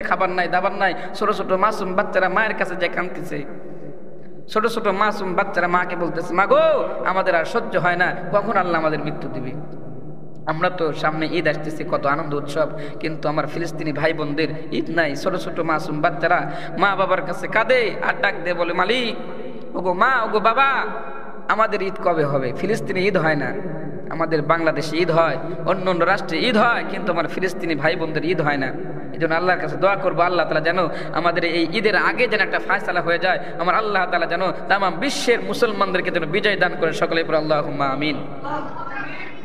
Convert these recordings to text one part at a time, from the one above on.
খাবার নাই, দাবার নাই। ছোট ছোট মাসুম বাচ্চারা মায়ের কাছে যে কাঁদতেছে, ছোট ছোট মাসুম বাচ্চারা মাকে বলতেছে, মা গো আমাদের আর সহ্য হয় না, কখন আল্লাহ আমাদের মৃত্যু দিবে। আমরা তো সামনে ঈদ আসতেছি, কত আনন্দ উৎসব, কিন্তু আমার ফিলিস্তিনি ভাই বোনদের ঈদ নাই। ছোট ছোট মাসুম বাচ্চারা মা বাবার কাছে কাঁদে আর ডাক দিয়ে বলে, মালিক, ওগো মা, ওগো বাবা, আমাদের ঈদ কবে হবে? ফিলিস্তিনি ঈদ হয় না, আমাদের বাংলাদেশে ঈদ হয়, অন্য অন্য রাষ্ট্রে ঈদ হয়, কিন্তু আমার ফিলিস্তিনি ভাই বোনদের ঈদ হয় না। এই জন্য আল্লাহর কাছে দোয়া করবো, আল্লাহ তাআলা যেন আমাদের এই ঈদের আগে যেন একটা ফায়সালা হয়ে যায়। আমার আল্লাহ তাআলা যেন তামাম বিশ্বের মুসলমানদেরকে যেন বিজয় দান করে, সকলে পড়ে আল্লাহুম্মা আমিন।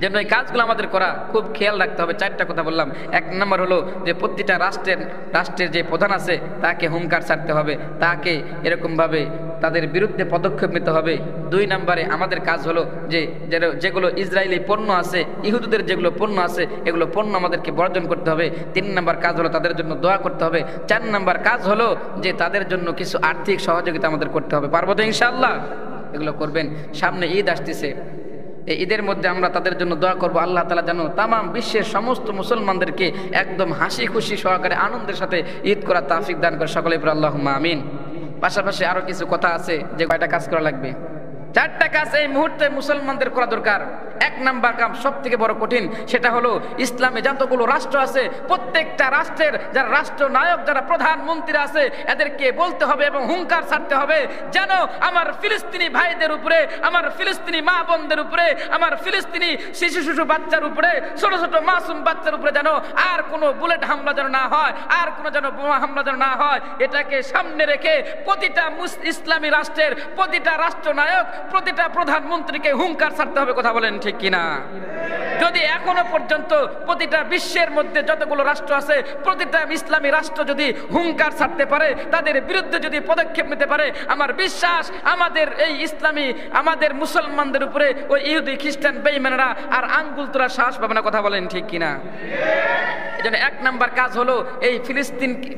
যেন এই কাজগুলো আমাদের করা খুব খেয়াল রাখতে হবে। 4টা কথা বললাম। 1 নম্বর হলো যে প্রতিটা রাষ্ট্রের যে প্রধান আছে তাকে হুঙ্কার ছাড়তে হবে, তাকে এরকমভাবে তাদের বিরুদ্ধে পদক্ষেপ নিতে হবে। 2 নম্বরে আমাদের কাজ হলো যে যেগুলো ইসরায়েলি পণ্য আছে, ইহুদিদের যেগুলো পণ্য আছে, এগুলো পণ্য আমাদেরকে বর্জন করতে হবে। 3 নম্বর কাজ হলো তাদের জন্য দোয়া করতে হবে। 4 নম্বর কাজ হলো যে তাদের জন্য কিছু আর্থিক সহযোগিতা আমাদের করতে হবে। পারবো তো ইনশাআল্লাহ? এগুলো করবেন। সামনে ঈদ আসতেছে, এই ঈদের মধ্যে আমরা তাদের জন্য দোয়া করবো, আল্লাহ তাআলা যেন তামাম বিশ্বের সমস্ত মুসলমানদেরকে একদম হাসি খুশি সহকারে আনন্দের সাথে ঈদ করা তৌফিক দান করে, সকলে পড়ে আল্লাহুম্মা আমিন। পাশাপাশি আরো কিছু কথা আছে যে কয়টা কাজ করা লাগবে। 4টা কাজ এই মুহূর্তে মুসলমানদের করা দরকার। 1 নাম্বার কাজ সব থেকে বড় কঠিন, সেটা হলো ইসলামে যতগুলো রাষ্ট্র আছে প্রত্যেকটা রাষ্ট্রের যারা রাষ্ট্রনায়ক, যারা প্রধানমন্ত্রী আছে, এদেরকে বলতে হবে এবং হুঙ্কার ছাড়তে হবে যেন আমার ফিলিস্তিনি ভাইদের উপরে, আমার ফিলিস্তিনি মা বোনদের উপরে, আমার ফিলিস্তিনি শিশু বাচ্চার উপরে, ছোট ছোট মাসুম বাচ্চার উপরে যেন আর কোনো বুলেট হামলা যেন না হয়, আর কোনো যেন বোমা হামলা যেন না হয়। এটাকে সামনে রেখে প্রতিটা ইসলামী রাষ্ট্রের প্রতিটা রাষ্ট্রনায়ক, প্রতিটা প্রধানমন্ত্রীকে হুঙ্কার ছাড়তে হবে। কথা বলেন ঠিক কিনা? যদি এখনো পর্যন্ত প্রতিটা বিশ্বের মধ্যে যতগুলো রাষ্ট্র আছে প্রতিটা ইসলামী রাষ্ট্র যদি হুঙ্কার ছাড়তে পারে, তাদের বিরুদ্ধে যদি পদক্ষেপ নিতে পারে, আমার বিশ্বাস আমাদের এই ইসলামী, আমাদের মুসলমানদের উপরে ওই ইহুদি খ্রিস্টান বেঈমানরা আর আঙ্গুল তোলার সাহস পাবে না। কথা বলেন ঠিক কিনা? এজন্য 1 নাম্বার কাজ হলো এই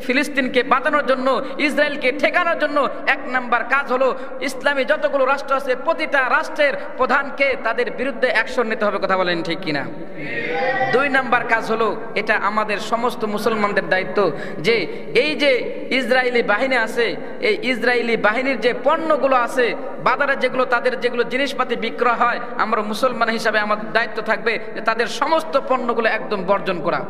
ফিলিস্তিনকে বাঁচানোর জন্য, ইসরায়েলকে ঠেকানোর জন্য 1 নাম্বার কাজ হলো ইসলামী যতগুলো রাষ্ট্র আছে প্রতিটা রাষ্ট্রের প্রধানকে তাদের বিরুদ্ধে অ্যাকশন নিতে হবে। কথা বলেন ঠিক কিনা? 2 নাম্বার কাজ হলো, এটা আমাদের সমস্ত মুসলমানদের দায়িত্ব, যে এই যে ইসরায়েলি বাহিনী আছে, এই ইসরায়েলি বাহিনীর যে পণ্যগুলো আছে বাজারে, যেগুলো তাদের যেগুলো জিনিসপাতি বিক্রয় হয়, আমরা মুসলমান হিসাবে আমাদের দায়িত্ব থাকবে যে তাদের সমস্ত পণ্যগুলো একদম বর্জন করা।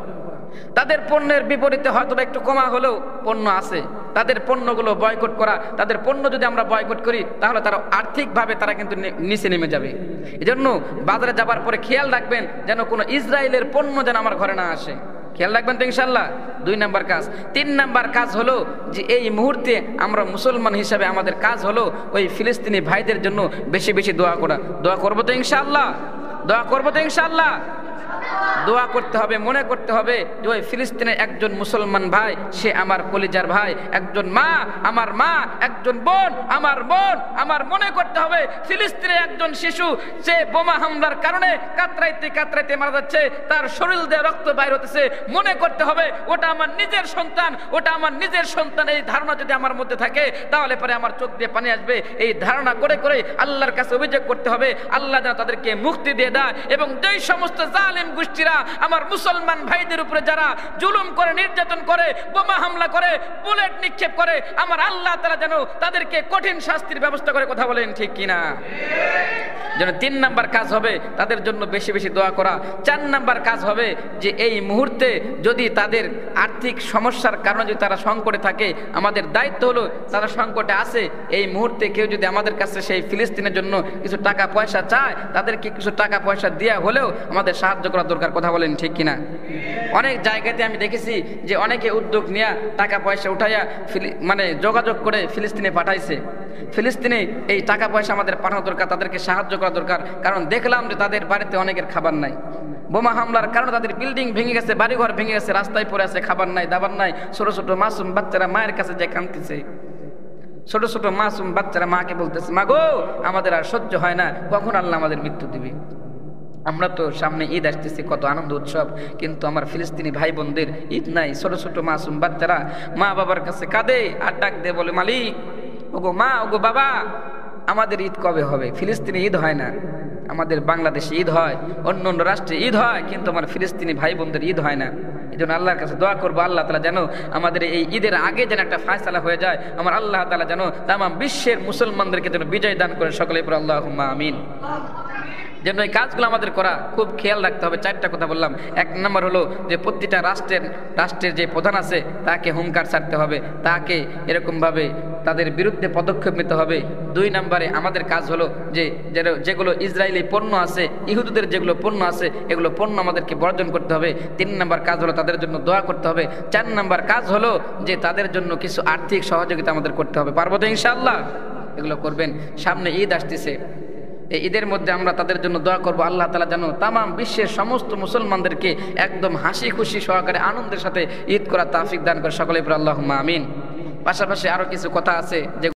তাদের পণ্যের বিপরীতে হয়তো একটু কমা হলেও পণ্য আছে, তাদের পণ্যগুলো বয়কট করা। তাদের পণ্য যদি আমরা বয়কট করি তাহলে তারা আর্থিকভাবে তারা কিন্তু নিচে নেমে যাবে। এজন্য বাজারে যাবার পরে খেয়াল রাখবেন যেন কোনো ইসরায়েলের পণ্য যেন আমার ঘরে না আসে। খেয়াল রাখবেন তো ইনশাআল্লাহ? 2 নাম্বার কাজ। 3 নাম্বার কাজ হলো যে এই মুহূর্তে আমরা মুসলমান হিসাবে আমাদের কাজ হলো ওই ফিলিস্তিনি ভাইদের জন্য বেশি বেশি দোয়া করা। দোয়া করবো তো ইনশাআল্লাহ? দোয়া করবো তো ইনশাআল্লাহ? দোয়া করতে হবে, মনে করতে হবে যে ওই ফিলিস্তিনের একজন মুসলমান ভাই, সে আমার কলিজার ভাই, একজন মা আমার মা, একজন বোন আমার বোন। আমার মনে করতে হবে ফিলিস্তিনের একজন শিশু, সে বোমা হামলার কারণে কাতরাইতে কাতরাইতে মারা যাচ্ছে, তার শরীর দিয়ে রক্ত বাইর হতেছে। মনে করতে হবে ওটা আমার নিজের সন্তান, ওটা আমার নিজের সন্তান। এই ধারণা যদি আমার মধ্যে থাকে তাহলে পরে আমার চোখ দিয়ে পানি আসবে। এই ধারণা করে করে আল্লাহর কাছে অভিযোগ করতে হবে, আল্লাহ যেন তাদেরকে মুক্তি দিয়ে দেয়। এবং যেই সমস্ত জালেম গোষ্ঠীরা আমার মুসলমান ভাইদের উপরে যারা জুলুম করে, নির্যাতন করে, বোমা হামলা করে, বুলেট নিক্ষেপ করে, আমার আল্লাহ তাআলা যেন তাদেরকে কঠিন শাস্তির ব্যবস্থা করে। কথা বলেন ঠিক কিনা? যেন 3 নাম্বার কাজ হবে তাদের জন্য বেশি বেশি দোয়া করা। 4 নাম্বার কাজ হবে যে এই মুহূর্তে যদি তাদের আর্থিক সমস্যার কারণে যদি তারা সংকটে থাকে, আমাদের দায়িত্ব হলো তারা সংকটে আছে, এই মুহূর্তে কেউ যদি আমাদের কাছে সেই ফিলিস্তিনের জন্য কিছু টাকা পয়সা চায়, তাদেরকে কিছু টাকা পয়সা দেওয়া হলেও আমাদের সাহায্য করা দরকার। কথা বলেন ঠিক কিনা? অনেক জায়গাতে আমি দেখেছি যে অনেকে উদ্যোগ নিয়ে টাকা পয়সা উঠাইয়া মানে যোগাযোগ করে ফিলিস্তিনে পাঠাইছে। ফিলিস্তিনে এই টাকা পয়সা আমাদের পাঠানো দরকার, তাদেরকে সাহায্য করা দরকার। কারণ দেখলাম যে তাদের বাড়িতে অনেকের খাবার নাই, বোমা হামলার কারণে তাদের বিল্ডিং ভেঙে গেছে, বাড়িঘর ভেঙে গেছে, রাস্তায় পড়ে আছে, খাবার নাই, দাবার নাই। ছোট ছোট মাসুম বাচ্চারা মায়ের কাছে যে কাঁদতেছে, ছোট ছোট মাসুম বাচ্চারা মাকে বলতেছে, মা গো আমাদের আর সহ্য হয় না, কখন আল্লাহ আমাদের মৃত্যু দিবে। আমরা তো সামনে ঈদ আসতেছি, কত আনন্দ উৎসব, কিন্তু আমার ফিলিস্তিনি ভাই বোনদের ঈদ নাই। ছোট ছোট মাসুম বাচ্চারা মা বাবার কাছে কাঁদে আর ডাক দিয়ে বলে, মালিক, ওগো মা, ওগো বাবা, আমাদের ঈদ কবে হবে? ফিলিস্তিনি ঈদ হয় না, আমাদের বাংলাদেশে ঈদ হয়, অন্য অন্য রাষ্ট্রে ঈদ হয়, কিন্তু আমার ফিলিস্তিনি ভাই বোনদের ঈদ হয় না। এই জন্য আল্লাহর কাছে দোয়া করবো, আল্লাহ তাআলা যেন আমাদের এই ঈদের আগে যেন একটা ফায়সালা হয়ে যায়, আমার আল্লাহ তাআলা যেন তামাম বিশ্বের মুসলমানদেরকে যেন বিজয় দান করে, সকলে পড়ে আল্লাহুম্মা আমিন। যেন এই কাজগুলো আমাদের করা খুব খেয়াল রাখতে হবে। 4টা কথা বললাম। 1 নম্বর হলো যে প্রতিটা রাষ্ট্রের যে প্রধান আছে তাকে হুঙ্কার ছাড়তে হবে, তাকে এরকমভাবে তাদের বিরুদ্ধে পদক্ষেপ নিতে হবে। 2 নম্বরে আমাদের কাজ হলো যে যেগুলো ইসরায়েলি পণ্য আছে, ইহুদিদের যেগুলো পণ্য আছে, এগুলো পণ্য আমাদেরকে বর্জন করতে হবে। 3 নম্বর কাজ হলো তাদের জন্য দোয়া করতে হবে। 4 নম্বর কাজ হলো যে তাদের জন্য কিছু আর্থিক সহযোগিতা আমাদের করতে হবে। পারবো তো ইনশাআল্লাহ? এগুলো করবেন। সামনে ঈদ আসতেছে, এই ঈদের মধ্যে আমরা তাদের জন্য দোয়া করবো, আল্লাহ তাআলা যেন তামাম বিশ্বের সমস্ত মুসলমানদেরকে একদম হাসি খুশি সহকারে আনন্দের সাথে ঈদ করা তৌফিক দান করে, সকলে পড়ে আল্লাহুম্মা আমিন। পাশাপাশি আরো কিছু কথা আছে যে